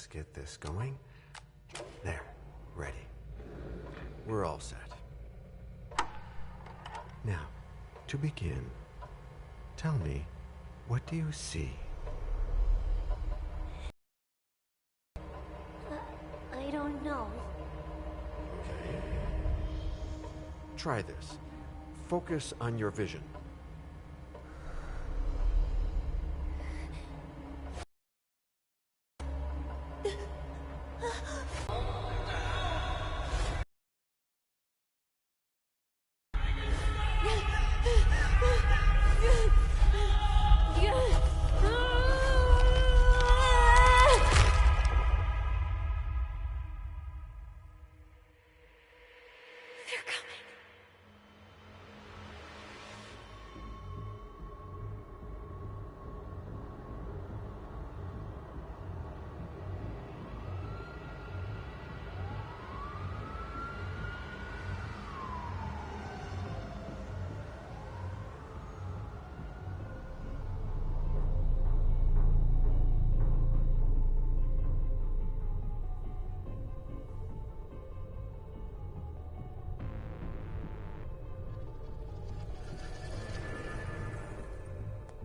Let's get this going. There, ready. We're all set. Now, to begin, tell me, what do you see? I don't know. Okay. Try this. Focus on your vision.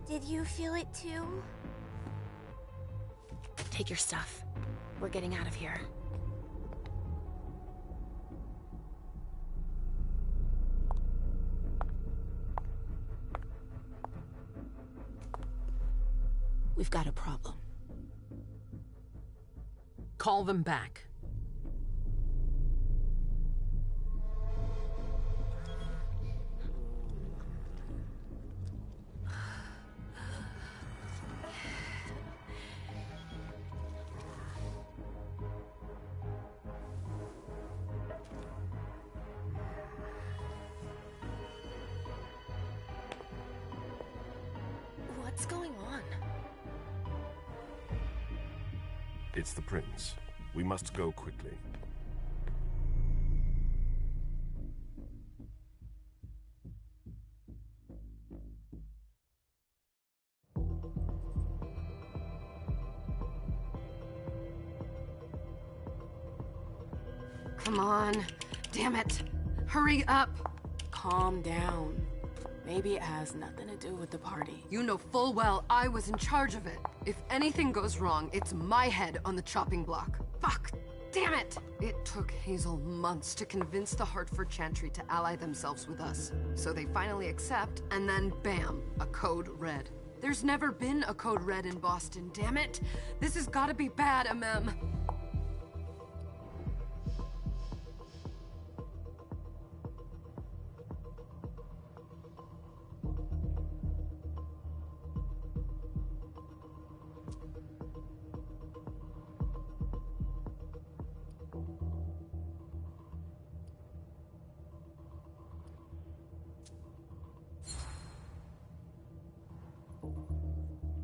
Did you feel it too? Take your stuff. We're getting out of here. We've got a problem. Call them back. What's going on? It's the prince. We must go quickly. Come on. Damn it. Hurry up. Calm down. Maybe it has nothing to do with the party. You know full well I was in charge of it. If anything goes wrong, it's my head on the chopping block. Fuck! Damn it! It took Hazel months to convince the Hartford Chantry to ally themselves with us. So they finally accept, and then bam, a code red. There's never been a code red in Boston, damn it! This has gotta be bad, MM.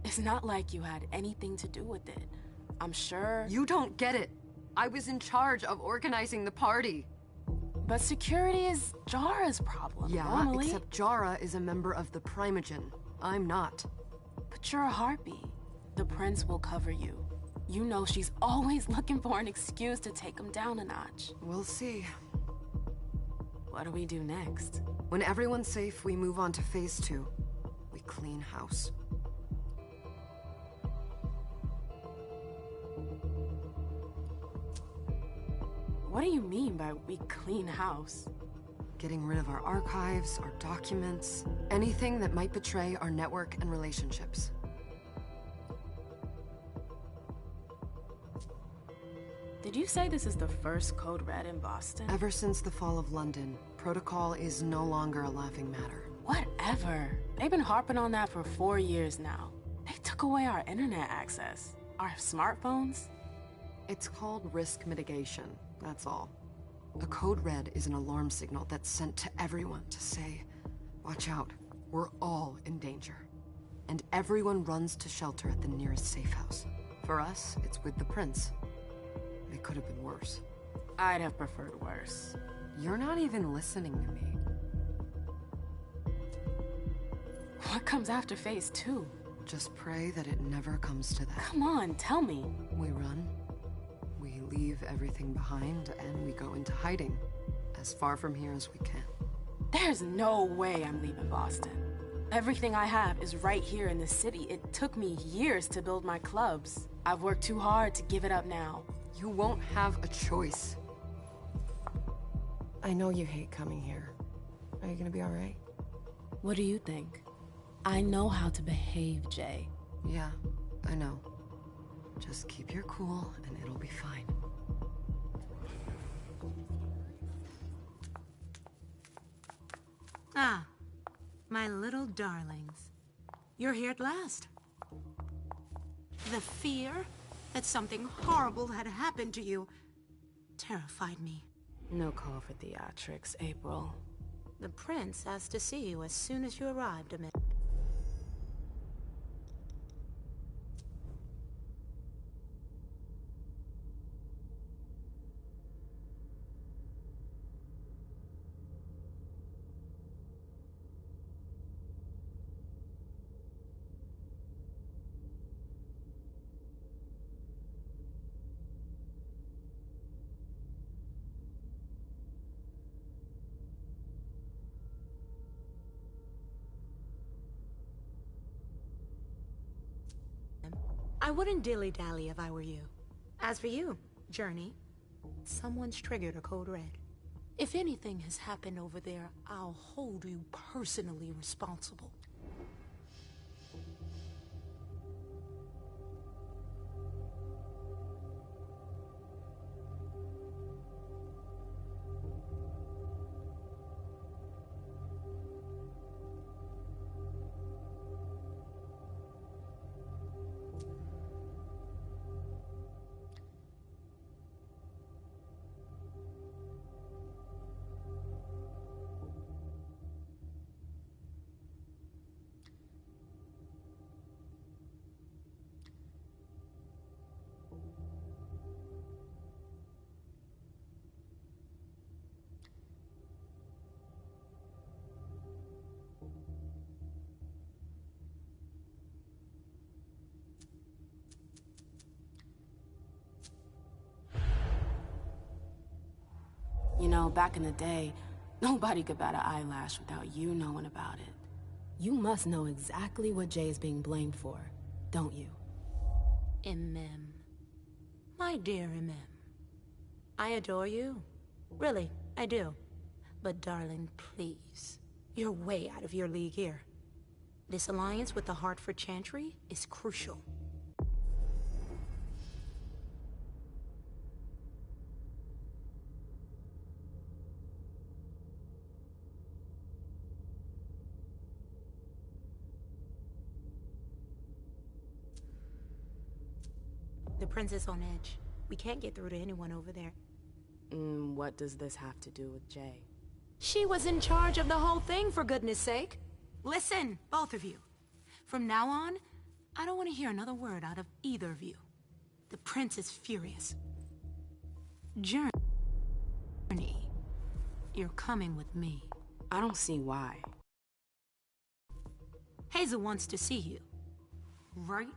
It's not like you had anything to do with it. I'm sure... You don't get it. I was in charge of organizing the party. But security is Jara's problem, Yeah, normally. except Jara is a member of the Primogen. I'm not. But you're a harpy. The prince will cover you. You know she's always looking for an excuse to take him down a notch. We'll see. What do we do next? When everyone's safe, we move on to phase 2. We clean house. What do you mean by we clean house? Getting rid of our archives, our documents, anything that might betray our network and relationships. Did you say this is the first code red in Boston? Ever since the fall of London, protocol is no longer a laughing matter. Whatever. They've been harping on that for 4 years now. They took away our internet access. Our smartphones. It's called risk mitigation, that's all. A code red is an alarm signal that's sent to everyone to say, watch out, we're all in danger. And everyone runs to shelter at the nearest safe house. For us, it's with the prince. It could have been worse. I'd have preferred worse. You're not even listening to me. What comes after phase 2? Just pray that it never comes to that. Come on, tell me. We run, leave everything behind and we go into hiding, as far from here as we can. There's no way I'm leaving Boston. Everything I have is right here in the city. It took me years to build my clubs. I've worked too hard to give it up now. You won't have a choice. I know you hate coming here. Are you gonna be all right? What do you think? I know how to behave, Jay. Yeah, I know. Just keep your cool and it'll be fine. Ah, my little darlings. You're here at last. The fear that something horrible had happened to you terrified me. No call for theatrics, April. The prince asked to see you as soon as you arrived, Amid. I wouldn't dilly-dally if I were you. As for you, Journey, someone's triggered a code red. If anything has happened over there, I'll hold you personally responsible. You know, back in the day, nobody could bat an eyelash without you knowing about it. You must know exactly what Jay is being blamed for, don't you? Imem. My dear Imem. I adore you. Really, I do. But darling, please. You're way out of your league here. This alliance with the Hartford Chantry is crucial. The prince is on edge. We can't get through to anyone over there. What does this have to do with Jay? She was in charge of the whole thing, for goodness sake. Listen, both of you. From now on, I don't want to hear another word out of either of you. The prince is furious. Journey, you're coming with me. I don't see why. Hazel wants to see you. Right?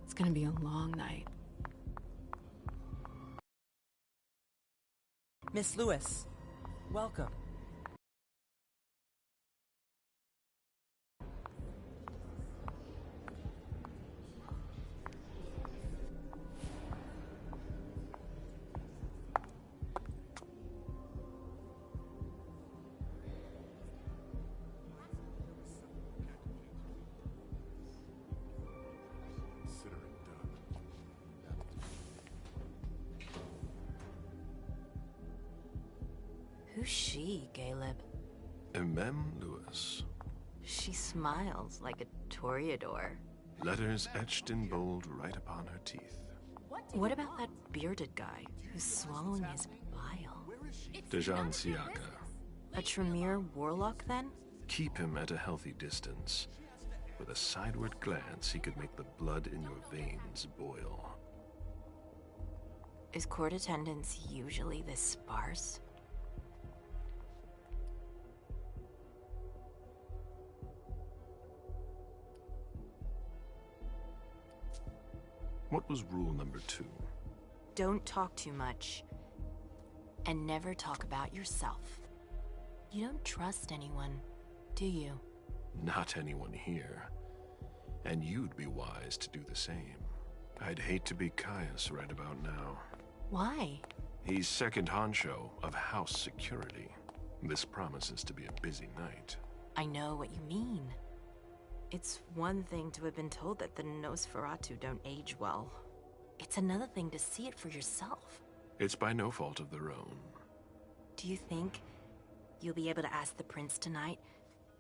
It's gonna be a long night. Miss Lewis, welcome. Who's she, Caleb? Emem Lewis. She smiles like a toreador. Letters etched in bold right upon her teeth. What about that bearded guy who's swallowing his bile? Dejan Siaka. A Tremere warlock, then? Keep him at a healthy distance. With a sideward glance, he could make the blood in your veins boil. Is court attendance usually this sparse? What was rule number 2? Don't talk too much. And never talk about yourself. You don't trust anyone, do you? Not anyone here. And you'd be wise to do the same. I'd hate to be Caius right about now. Why? He's second honcho of house security. This promises to be a busy night. I know what you mean. It's one thing to have been told that the Nosferatu don't age well. It's another thing to see it for yourself. It's by no fault of their own. Do you think you'll be able to ask the prince tonight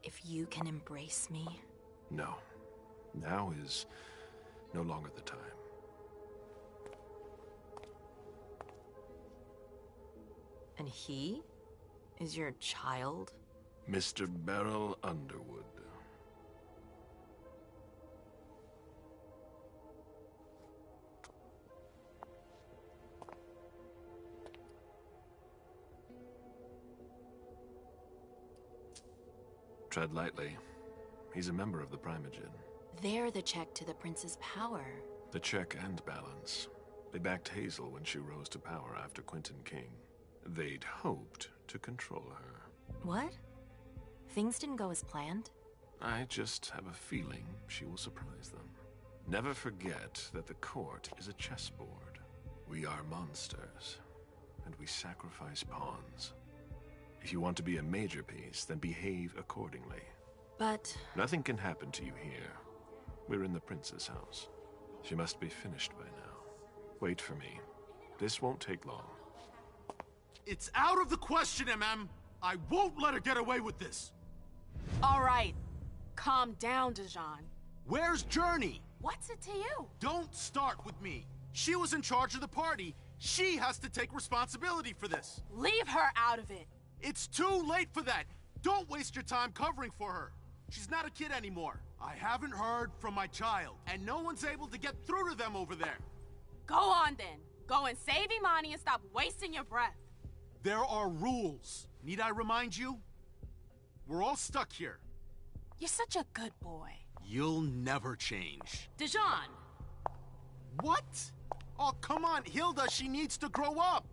if you can embrace me? No. Now is no longer the time. And he is your child? Mr. Beryl Underwood. Tread lightly. He's a member of the Primogen. They're the check to the prince's power. The check and balance. They backed Hazel when she rose to power after Quentin King. They'd hoped to control her. What? Things didn't go as planned? I just have a feeling she will surprise them. Never forget that the court is a chessboard. We are monsters, and we sacrifice pawns. If you want to be a major piece, then behave accordingly. But... Nothing can happen to you here. We're in the prince's house. She must be finished by now. Wait for me. This won't take long. It's out of the question, MM! I won't let her get away with this! All right. Calm down, Dejan. Where's Journey? What's it to you? Don't start with me. She was in charge of the party. She has to take responsibility for this. Leave her out of it. It's too late for that. Don't waste your time covering for her. She's not a kid anymore. I haven't heard from my child, and no one's able to get through to them over there. Go on then. Go and save Imani and stop wasting your breath. There are rules. Need I remind you? We're all stuck here. You're such a good boy. You'll never change. Dejan! What? Oh, come on, Hilda, she needs to grow up.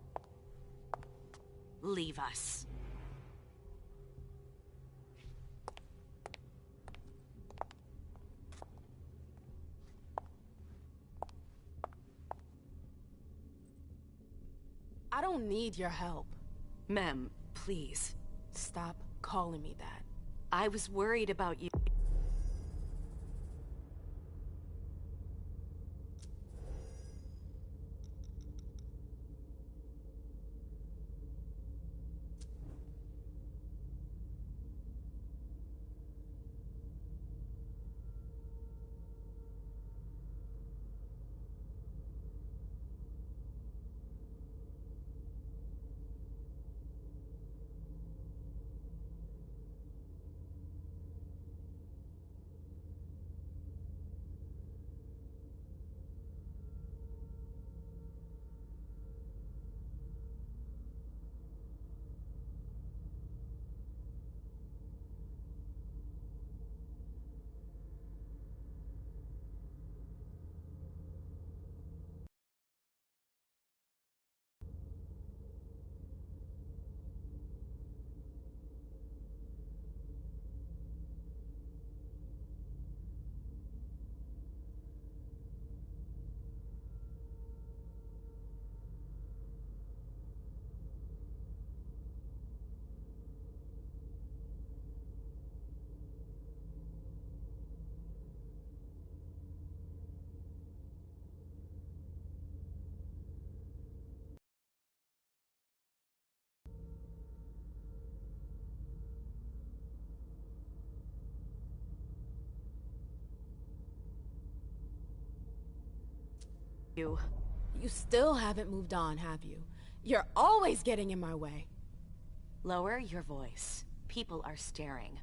leave us. I don't need your help. Mem, please. Stop calling me that. I was worried about you. you. You still haven't moved on, have you? You're always getting in my way. Lower your voice. People are staring.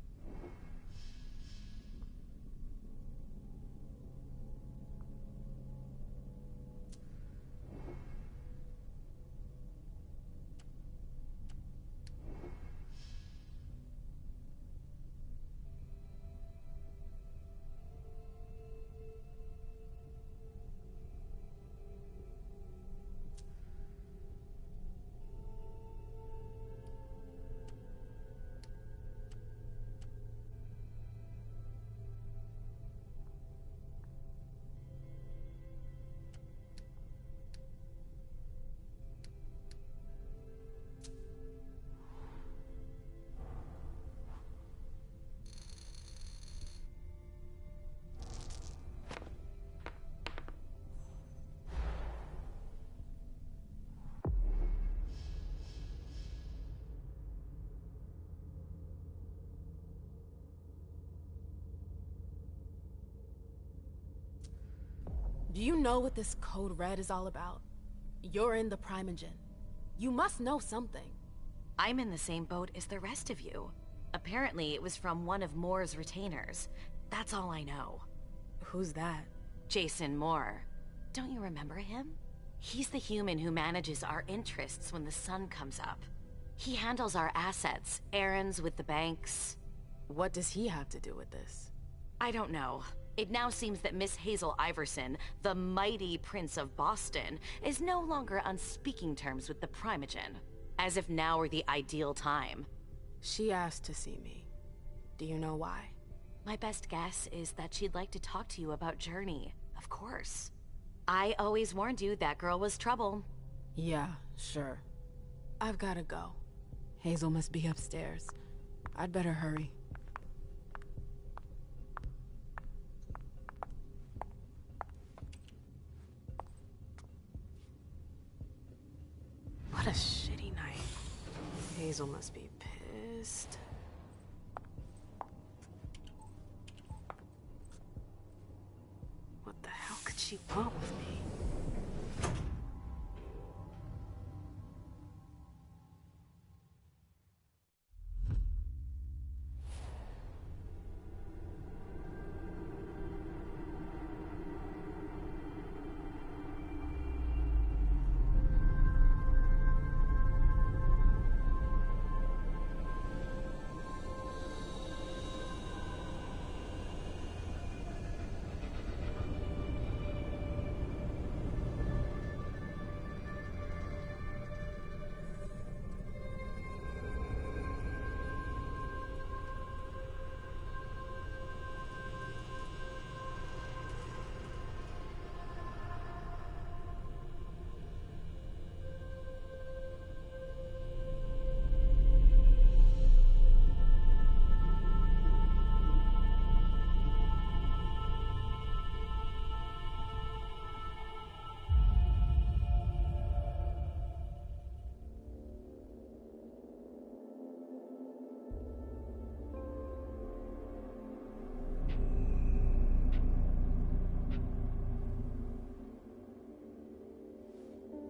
Do you know what this Code Red is all about? You're in the Primogen. You must know something. I'm in the same boat as the rest of you. Apparently, it was from one of Moore's retainers. That's all I know. Who's that? Jason Moore. Don't you remember him? He's the human who manages our interests when the sun comes up. He handles our assets, errands with the banks. What does he have to do with this? I don't know. It now seems that Miss Hazel Iverson, the mighty Prince of Boston, is no longer on speaking terms with the Primogen. As if now were the ideal time. She asked to see me. Do you know why? My best guess is that she'd like to talk to you about Journey, of course. I always warned you that girl was trouble. Yeah, sure. I've gotta go. Hazel must be upstairs. I'd better hurry. What a shitty night. Hazel must be pissed. What the hell could she want with me?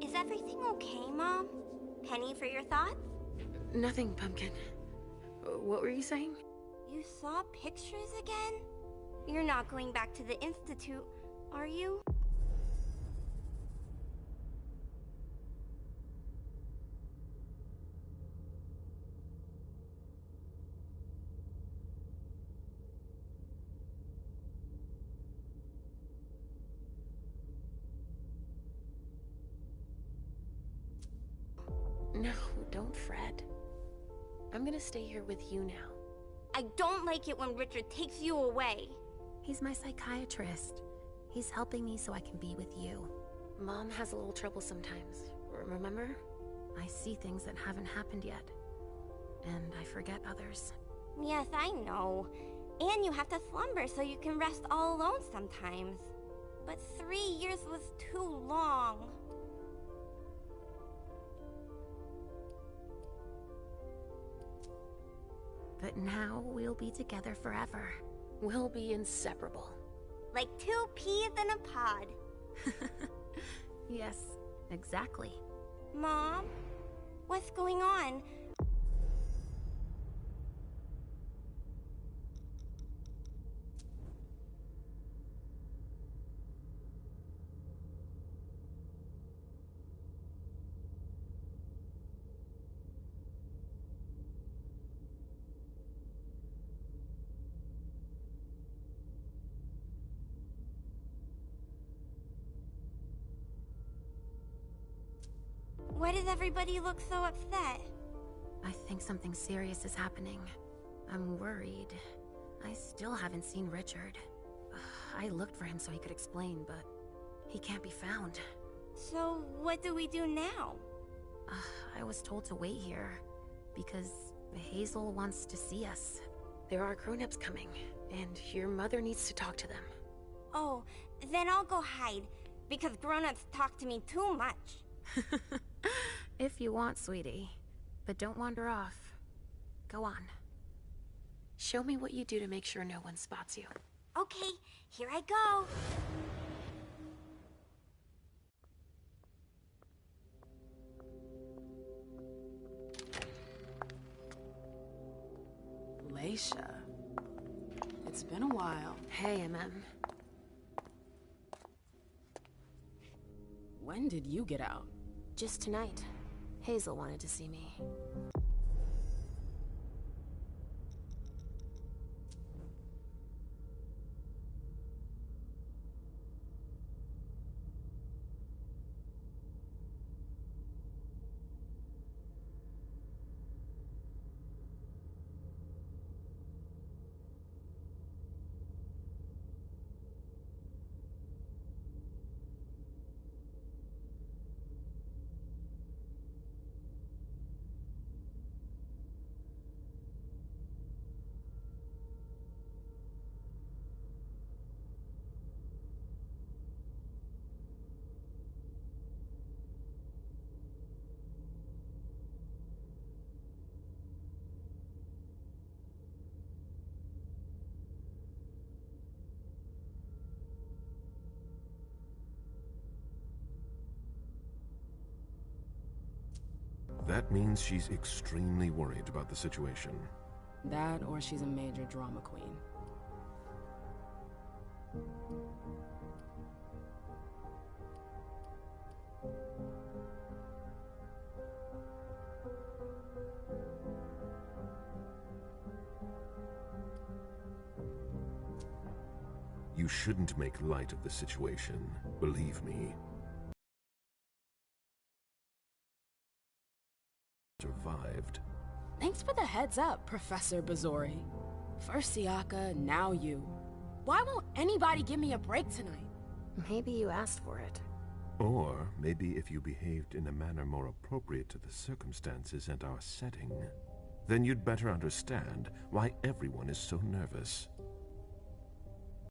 Is everything okay, Mom? Penny for your thoughts? Nothing, Pumpkin. What were you saying? You saw pictures again? You're not going back to the Institute, are you? No, don't fret. I'm gonna stay here with you now. I don't like it when Richard takes you away. He's my psychiatrist. He's helping me so I can be with you. Mom has a little trouble sometimes, remember? I see things that haven't happened yet. And I forget others. Yes, I know. And you have to slumber so you can rest all alone sometimes. But 3 years was too long. But now we'll be together forever. We'll be inseparable. Like 2 peas in a pod. Yes, exactly. Mom? What's going on? Why does everybody look so upset? I think something serious is happening. I'm worried. I still haven't seen Richard. I looked for him so he could explain, but he can't be found. So, what do we do now? I was told to wait here, because Hazel wants to see us. There are grown-ups coming, and your mother needs to talk to them. Oh, then I'll go hide, because grown-ups talk to me too much. If you want, sweetie. But don't wander off. Go on. Show me what you do to make sure no one spots you. Okay, here I go. Leisha. It's been a while. Hey, MM. When did you get out? Just tonight. Hazel wanted to see me. That means she's extremely worried about the situation. That or she's a major drama queen. You shouldn't make light of the situation, believe me. Survived. Thanks for the heads up, Professor Bazori. First Siaka, now you. Why won't anybody give me a break tonight? Maybe you asked for it. Or maybe if you behaved in a manner more appropriate to the circumstances and our setting, then you'd better understand why everyone is so nervous.